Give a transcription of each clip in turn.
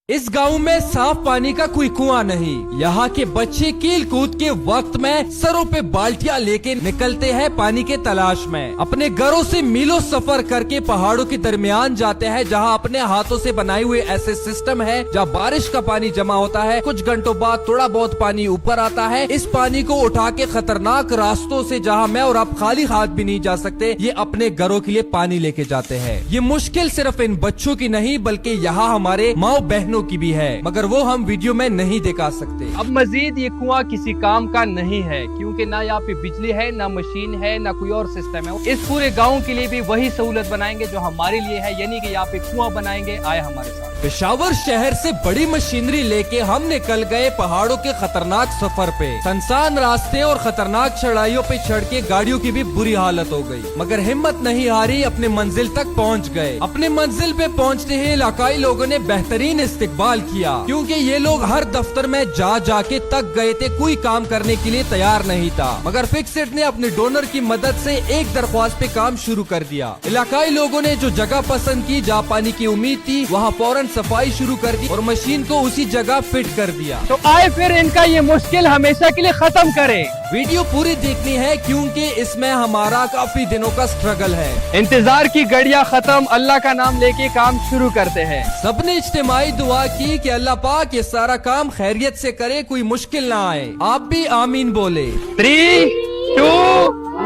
इस गांव में साफ पानी का कोई कुआं नहीं। यहाँ के बच्चे कील कूद के वक्त में सरों पे बाल्टियां लेके निकलते हैं पानी के तलाश में। अपने घरों से मीलों सफर करके पहाड़ों के दरमियान जाते हैं, जहाँ अपने हाथों से बनाए हुए ऐसे सिस्टम है जहाँ बारिश का पानी जमा होता है। कुछ घंटों बाद थोड़ा बहुत पानी ऊपर आता है। इस पानी को उठा के खतरनाक रास्तों से, जहाँ मैं और आप खाली हाथ भी नहीं जा सकते, ये अपने घरों के लिए पानी लेके जाते हैं। ये मुश्किल सिर्फ इन बच्चों की नहीं बल्कि यहाँ हमारे माँ बहनों की भी है, मगर वो हम वीडियो में नहीं दिखा सकते। अब मजीद ये कुआं किसी काम का नहीं है, क्योंकि ना यहाँ पे बिजली है, ना मशीन है, ना कोई और सिस्टम है। इस पूरे गांव के लिए भी वही सहूलत बनाएंगे जो हमारे लिए है, यानी कि यहाँ पे कुआं बनाएंगे। आए हमारे साथ। पेशावर शहर से बड़ी मशीनरी लेके हम निकल गए पहाड़ों के खतरनाक सफर पे। सुनसान रास्ते और खतरनाक चढ़ाइयों पे चढ़ के गाड़ियों की भी बुरी हालत हो गई, मगर हिम्मत नहीं हारी, अपने मंजिल तक पहुंच गए। अपने मंजिल पे पहुंचते ही इलाकाई लोगों ने बेहतरीन इस्तेकबाल किया, क्योंकि ये लोग हर दफ्तर में जाके तक गए थे, कोई काम करने के लिए तैयार नहीं था। मगर फिक्सेट ने अपने डोनर की मदद से एक दरख्वास्त पे काम शुरू कर दिया। इलाकाई लोगों ने जो जगह पसंद की जहाँ पानी की उम्मीद थी, वहाँ फौरन सफाई शुरू कर दी और मशीन को उसी जगह फिट कर दिया। तो आए फिर इनका ये मुश्किल हमेशा के लिए खत्म करें। वीडियो पूरी देखनी है, क्योंकि इसमें हमारा काफी दिनों का स्ट्रगल है। इंतजार की घड़ियां खत्म, अल्लाह का नाम लेके काम शुरू करते हैं। सबने इज्तिमाई दुआ की कि अल्लाह पाक ये सारा काम खैरियत से करे, कोई मुश्किल ना आए। आप भी आमीन बोले। 3, 2,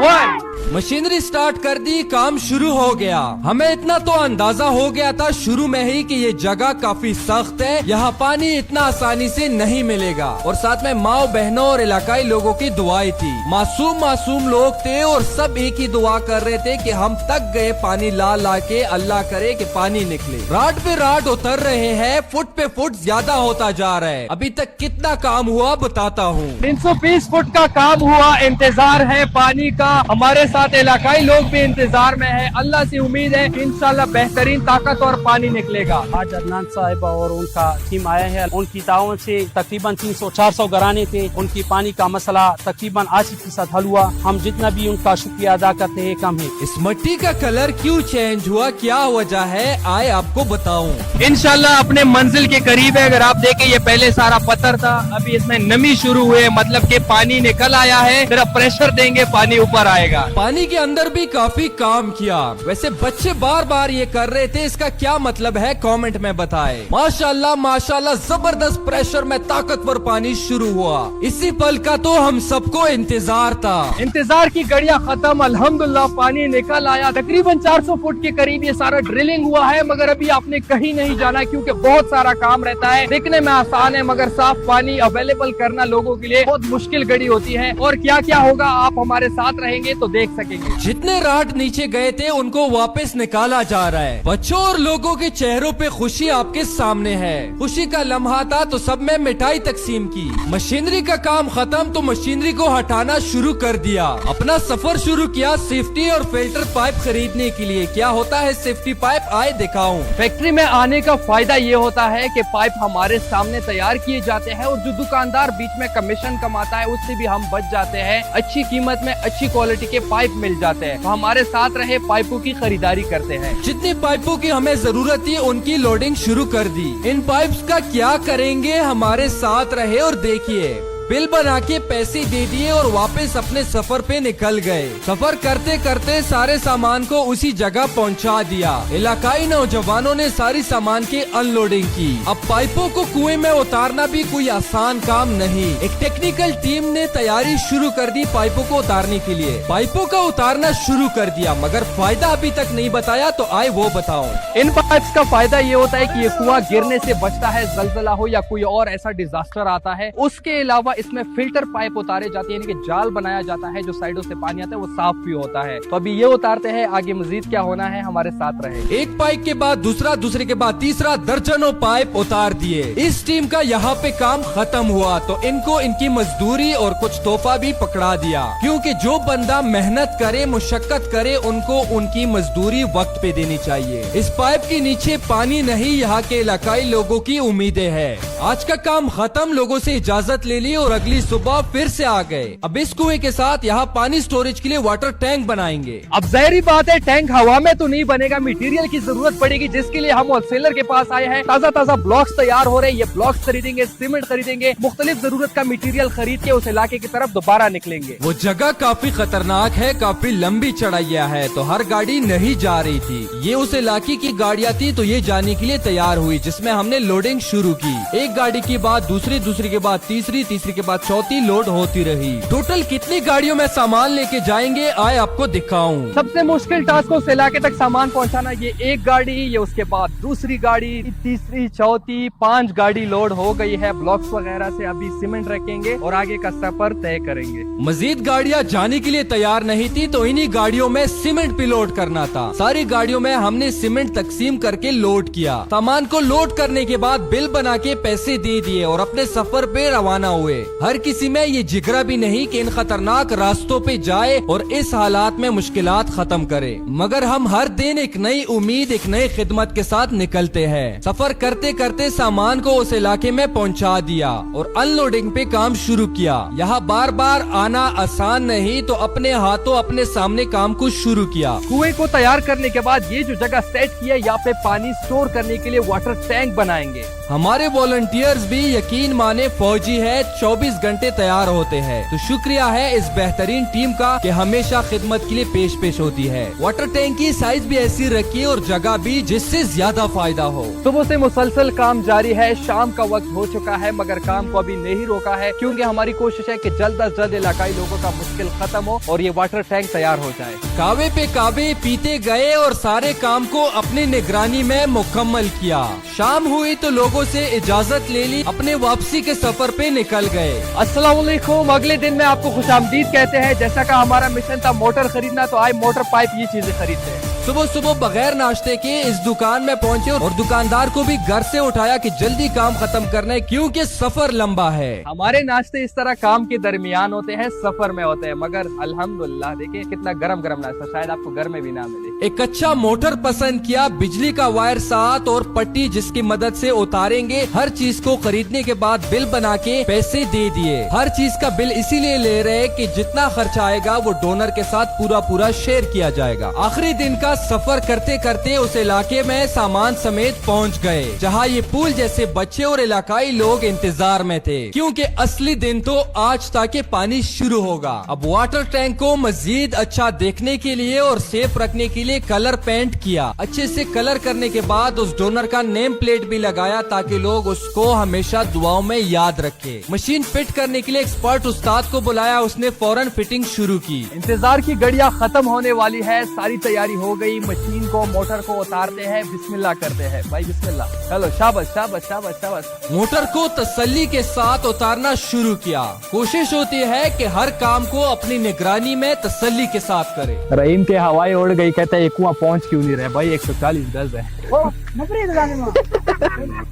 1। मशीनरी स्टार्ट कर दी, काम शुरू हो गया। हमें इतना तो अंदाजा हो गया था शुरू में ही कि ये जगह काफी सख्त है, यहाँ पानी इतना आसानी से नहीं मिलेगा। और साथ में माँ बहनों और इलाकाई लोगों की दुआएं थी। मासूम लोग थे और सब एक ही दुआ कर रहे थे कि हम तक गए पानी ला के, अल्लाह करे कि पानी निकले। रात पे रात उतर रहे हैं, फुट पे फुट ज्यादा होता जा रहा है। अभी तक कितना काम हुआ बताता हूँ। 320 फुट का काम हुआ। इंतजार है पानी का, हमारे साथ इलाकाई लोग भी इंतजार में है। अल्लाह से उम्मीद है कि इंशाल्लाह बेहतरीन ताकत और पानी निकलेगा। आज अदनान साहिबा और उनका टीम आया है। उनकी ताउन से तकरीबन 300-400 घराने थे। उनकी पानी का मसला तकरीबन 80% हल हुआ। हम जितना भी उनका शुक्रिया अदा करते हैं कम है। इस मिट्टी का कलर क्यों चेंज हुआ, क्या वजह है, आए आपको बताऊं। इंशाल्लाह अपने मंजिल के करीब है। अगर आप देखें ये पहले सारा पत्थर था, अभी इसमें नमी शुरू हुई है, मतलब कि पानी निकल आया है। सिर्फ प्रेशर देंगे पानी ऊपर आएगा। पानी के अंदर भी काफी काम किया। वैसे बच्चे बार बार ये कर रहे थे, इसका क्या मतलब है कमेंट में बताएं। माशाल्लाह जबरदस्त प्रेशर में ताकतवर पानी शुरू हुआ। इसी पल का तो हम सबको इंतजार था। इंतजार की घड़ियां खत्म, अल्हम्दुलिल्लाह पानी निकल आया। तकरीबन 400 फुट के करीब ये सारा ड्रिलिंग हुआ है, मगर अभी आपने कहीं नहीं जाना, क्योंकि बहुत सारा काम रहता है। देखने में आसान है, मगर साफ पानी अवेलेबल करना लोगों के लिए बहुत मुश्किल घड़ी होती है। और क्या क्या होगा आप हमारे साथ रहेंगे तो देख सकेंगे। जितने रात नीचे गए थे उनको वापस निकाला जा रहा है। बच्चों और लोगों के चेहरों पे खुशी आपके सामने है। खुशी का लम्हा था तो सब में मिठाई तकसीम की। मशीनरी का काम खत्म तो मशीनरी को हटाना शुरू कर दिया। अपना सफर शुरू किया सेफ्टी और फिल्टर पाइप खरीदने के लिए। क्या होता है सेफ्टी पाइप, आए दिखाऊं। फैक्ट्री में आने का फायदा ये होता है कि पाइप हमारे सामने तैयार किए जाते हैं, और जो दुकानदार बीच में कमीशन कमाता है उससे भी हम बच जाते हैं। अच्छी कीमत में अच्छी क्वालिटी के पाइप मिल जाते हैं। तो हमारे साथ रहे, पाइपों की खरीदारी करते हैं। जितनी पाइपों की हमें जरूरत थी उनकी लोडिंग शुरू कर दी। इन पाइप्स का क्या करेंगे, हमारे साथ रहे और देखिए। बिल बना के पैसे दे दिए और वापस अपने सफर पे निकल गए। सफर करते करते सारे सामान को उसी जगह पहुंचा दिया। इलाकाई नौजवानों ने सारी सामान की अनलोडिंग की। अब पाइपों को कुएं में उतारना भी कोई आसान काम नहीं। एक टेक्निकल टीम ने तैयारी शुरू कर दी पाइपों को उतारने के लिए। पाइपों का उतारना शुरू कर दिया, मगर फायदा अभी तक नहीं बताया, तो आए वो बताओ। इन पाइप्स का फायदा ये होता है कि ये कुआं गिरने से बचता है, जलजला हो या कोई और ऐसा डिजास्टर आता है। उसके अलावा इसमें फिल्टर पाइप उतारे जाते हैं, यानी कि जाल बनाया जाता है, जो साइडों से पानी आता है वो साफ भी होता है। तो अभी ये उतारते हैं, आगे मजीद क्या होना है हमारे साथ रहे। एक पाइप के बाद दूसरा, दूसरे के बाद तीसरा, दर्जनों पाइप उतार दिए। इस टीम का यहाँ पे काम खत्म हुआ तो इनको इनकी मजदूरी और कुछ तोहफा भी पकड़ा दिया, क्योंकि जो बंदा मेहनत करे, मुशक्कत करे, उनको उनकी मजदूरी वक्त पे देनी चाहिए। इस पाइप के नीचे पानी नहीं, यहाँ के इलाकाई लोगों की उम्मीदें है। आज का काम खत्म, लोगों से इजाजत ले ली और अगली सुबह फिर से आ गए। अब इस कुएं के साथ यहाँ पानी स्टोरेज के लिए वाटर टैंक बनाएंगे। अब ज़ाहिरी बात है टैंक हवा में तो नहीं बनेगा, मटेरियल की जरूरत पड़ेगी, जिसके लिए हम होलसेलर के पास आए हैं। ताज़ा ताज़ा ब्लॉक्स तैयार हो रहे हैं, ये ब्लॉक्स खरीदेंगे, सीमेंट खरीदेंगे, मुख्तलिफ जरूरत का मटेरियल खरीद के उस इलाके की तरफ दोबारा निकलेंगे। वो जगह काफी खतरनाक है, काफी लंबी चढ़ाइयाँ है, तो हर गाड़ी नहीं जा रही थी। ये उस इलाके की गाड़ियाँ थी, तो ये जाने के लिए तैयार हुई, जिसमें हमने लोडिंग शुरू की। एक गाड़ी के बाद दूसरी, दूसरी के बाद तीसरी, तीसरी के बाद चौथी लोड होती रही। टोटल कितनी गाड़ियों में सामान लेके जाएंगे आए आपको दिखाऊं। सबसे मुश्किल टास्क उस इलाके तक सामान पहुंचाना। ये एक गाड़ी, ये उसके बाद दूसरी गाड़ी, तीसरी, चौथी, 5 गाड़ी लोड हो गई है ब्लॉक्स वगैरह से। अभी सीमेंट रखेंगे और आगे का सफर तय करेंगे। मजीद गाड़ियाँ जाने के लिए तैयार नहीं थी, तो इन्हीं गाड़ियों में सीमेंट भी लोड करना था। सारी गाड़ियों में हमने सीमेंट तकसीम करके लोड किया। सामान को लोड करने के बाद बिल बना के पैसे दे दिए और अपने सफर पे रवाना हुए। हर किसी में ये जिगरा भी नहीं कि इन खतरनाक रास्तों पे जाए और इस हालात में मुश्किलात खत्म करे, मगर हम हर दिन एक नई उम्मीद, एक नई खिदमत के साथ निकलते हैं। सफर करते करते सामान को उस इलाके में पहुंचा दिया और अनलोडिंग पे काम शुरू किया। यहाँ बार बार आना आसान नहीं, तो अपने हाथों अपने सामने काम को शुरू किया। कुएं को तैयार करने के बाद ये जो जगह सेट किया, यहाँ पे पानी स्टोर करने के लिए वाटर टैंक बनाएंगे। हमारे वॉलंटियर्स भी यकीन माने फौजी है, 24 घंटे तैयार होते हैं। तो शुक्रिया है इस बेहतरीन टीम का कि हमेशा खिदमत के लिए पेश होती है। वाटर टैंक की साइज भी ऐसी रखी और जगह भी जिससे ज्यादा फायदा हो। सुबह से मुसलसल काम जारी है, शाम का वक्त हो चुका है, मगर काम को अभी नहीं रोका है, क्योंकि हमारी कोशिश है कि जल्द अज जल्द इलाकाई लोगों का मुश्किल खत्म हो और ये वाटर टैंक तैयार हो जाए। कावे पे कावे पीते गए और सारे काम को अपनी निगरानी में मुकम्मल किया। शाम हुई तो लोगों से इजाजत ले ली, अपने वापसी के सफर पे निकल गए। अस्सलाम वालेकुम। अगले दिन में आपको खुशामदीद कहते हैं। जैसा का हमारा मिशन था मोटर खरीदना, तो आए मोटर पाइप ये चीजें खरीदते हैं। सुबह सुबह बगैर नाश्ते के इस दुकान में पहुंचे और दुकानदार को भी घर से उठाया कि जल्दी काम खत्म करना है, क्योंकि सफर लंबा है। हमारे नाश्ते इस तरह काम के दरमियान होते हैं, सफर में होते हैं, मगर अल्हम्दुलिल्लाह देखिए कितना गरम गरम नाश्ता, शायद आपको घर में भी ना मिले। एक अच्छा मोटर पसंद किया, बिजली का वायर साथ और पट्टी जिसकी मदद से उतारेंगे। हर चीज को खरीदने के बाद बिल बना के पैसे दे दिए। हर चीज का बिल इसीलिए ले रहे कि जितना खर्चा आएगा वो डोनर के साथ पूरा पूरा शेयर किया जाएगा। आखिरी दिन का सफर करते करते उस इलाके में सामान समेत पहुंच गए, जहां ये पूल जैसे बच्चे और इलाकाई लोग इंतजार में थे, क्योंकि असली दिन तो आज था कि पानी शुरू होगा। अब वाटर टैंक को मजीद अच्छा देखने के लिए और सेफ रखने के लिए कलर पेंट किया। अच्छे से कलर करने के बाद उस डोनर का नेम प्लेट भी लगाया, ताकि लोग उसको हमेशा दुआओं में याद रखे। मशीन फिट करने के लिए एक्सपर्ट उस्ताद को बुलाया, उसने फौरन फिटिंग शुरू की। इंतजार की घड़ियां खत्म होने वाली है, सारी तैयारी हो गई। मशीन को, मोटर को उतारते हैं, बिस्मिल्लाह करते हैं। भाई बिस्मिल्लाह, चलो शाबाश शाबाश शाबाश शाबाश। मोटर को तसल्ली के साथ उतारना शुरू किया। कोशिश होती है कि हर काम को अपनी निगरानी में तसल्ली के साथ करे। रहीम के हवाई उड़ गई, कहते हैं ये कुआं पहुंच क्यों नहीं रहे भाई, 140 गज है।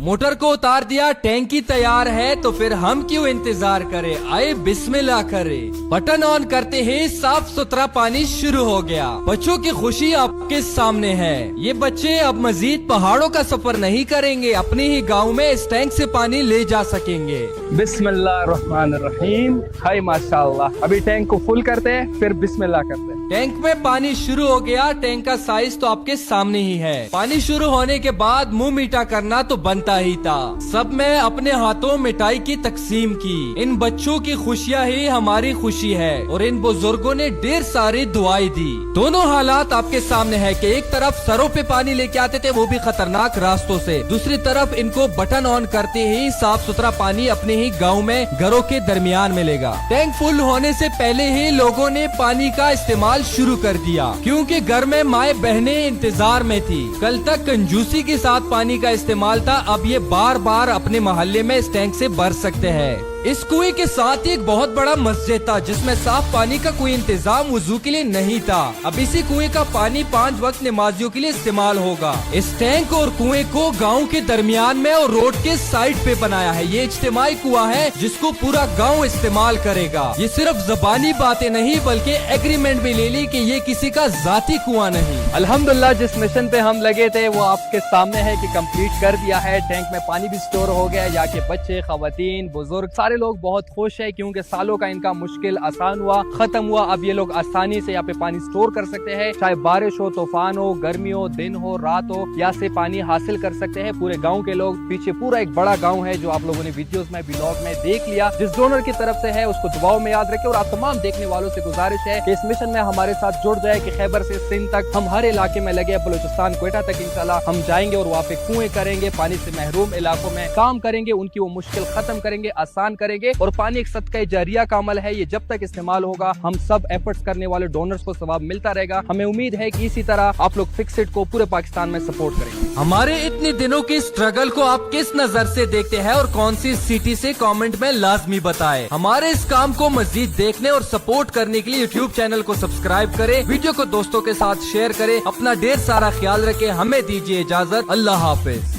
मोटर को उतार दिया, टैंकी तैयार है, तो फिर हम क्यों इंतजार करें, आए बिस्मिल्लाह करें। बटन ऑन करते ही साफ सुथरा पानी शुरू हो गया। बच्चों की खुशी आपके सामने है। ये बच्चे अब मजीद पहाड़ों का सफर नहीं करेंगे, अपने ही गांव में इस टैंक से पानी ले जा सकेंगे। बिस्मिल्लाहिर्रहमानिर्रहीम। हाय माशाअल्लाह। अभी टैंक को फुल करते हैं, फिर बिस्मिल्लाह करते हैं। टैंक में पानी शुरू हो गया। टैंक का साइज तो आपके सामने ही है। पानी शुरू होने के बाद मुंह मीठा करना तो बनता ही था। सब में अपने हाथों मिठाई की तकसीम की। इन बच्चों की खुशियाँ ही हमारी खुशी है और इन बुजुर्गों ने ढेर सारी दुआएं दी। दोनों हालात आपके सामने है कि एक तरफ सरों पे पानी लेके आते थे, वो भी खतरनाक रास्तों से। दूसरी तरफ इनको बटन ऑन करते ही साफ सुथरा पानी अपने ही गाँव में घरों के दरमियान मिलेगा। टैंक फुल होने से पहले ही लोगों ने पानी का इस्तेमाल शुरू कर दिया, क्योंकि घर में माए बहनें इंतजार में थी। कल तक कंजूसी के साथ पानी का इस्तेमाल था, अब ये बार बार अपने मोहल्ले में इस टैंक से भर सकते हैं। इस कुएं के साथ ही एक बहुत बड़ा मस्जिद था जिसमें साफ पानी का कोई इंतजाम वुजू के लिए नहीं था। अब इसी कुएं का पानी 5 वक्त नमाजियों के लिए इस्तेमाल होगा। इस टैंक और कुएं को गांव के दरमियान में और रोड के साइड पे बनाया है। ये इज्तिमाई कुआं है जिसको पूरा गांव इस्तेमाल करेगा। ये सिर्फ जबानी बातें नहीं बल्कि एग्रीमेंट भी ले ली कि ये किसी का जाती कुआं नहीं। अल्हम्दुलिल्लाह जिस मिशन पे हम लगे थे वो आपके सामने है कि कंप्लीट कर दिया है। टैंक में पानी भी स्टोर हो गया। यहाँ के बच्चे, खवातीन, बुजुर्ग सारे लोग बहुत खुश है क्योंकि सालों का इनका मुश्किल आसान हुआ, खत्म हुआ। अब ये लोग आसानी से यहाँ पे पानी स्टोर कर सकते हैं। चाहे बारिश हो, तूफान हो, गर्मी हो, दिन हो, रात हो, यहाँ से पानी हासिल कर सकते हैं। पूरे गाँव के लोग, पीछे पूरा एक बड़ा गाँव है जो आप लोगों ने वीडियोस में, ब्लॉग में देख लिया। जिस डोनर की तरफ से है उसको दुआओं में याद रखें। और आप तमाम देखने वालों से गुजारिश है कि इस मिशन में हमारे साथ जुड़ जाए कि खैबर से सिंध तक हम हर इलाके में लगे, बलूचिस्तान, क्वेटा तक इंशाल्लाह हम जाएंगे और वहाँ पे कुएं करेंगे, पानी से महरूम इलाकों में काम करेंगे, उनकी वो मुश्किल खत्म करेंगे, आसान करेंगे। और पानी एक सदका जारिया का अमल है। ये जब तक इस्तेमाल होगा हम सब एफर्ट्स करने वाले डोनर्स को सवाब मिलता रहेगा। हमें उम्मीद है कि इसी तरह आप लोग फिक्स इट को पूरे पाकिस्तान में सपोर्ट करेंगे। हमारे इतने दिनों की स्ट्रगल को आप किस नजर से देखते हैं और कौन सी सिटी से कमेंट में लाजमी बताएं। हमारे इस काम को मजीद देखने और सपोर्ट करने के लिए यूट्यूब चैनल को सब्सक्राइब करें, वीडियो को दोस्तों के साथ शेयर करें। अपना ढेर सारा ख्याल रखें। हमें दीजिए इजाजत। अल्लाह हाफिज।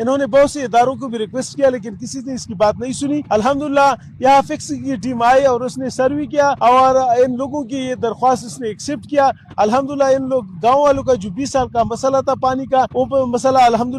इन्होंने बहुत से इदारों को भी रिक्वेस्ट किया लेकिन किसी ने इसकी बात नहीं सुनी। अल्हम्दुलिल्लाह यहाँ फिक्स की टीम आई और उसने सर्वे किया और इन लोगों की ये दरख्वास्त इसने एक्सेप्ट किया। अल्हम्दुलिल्लाह इन लोग गाँव वालों का जो 20 साल का मसला था पानी का वो मसला अल्हम्दुलिल्लाह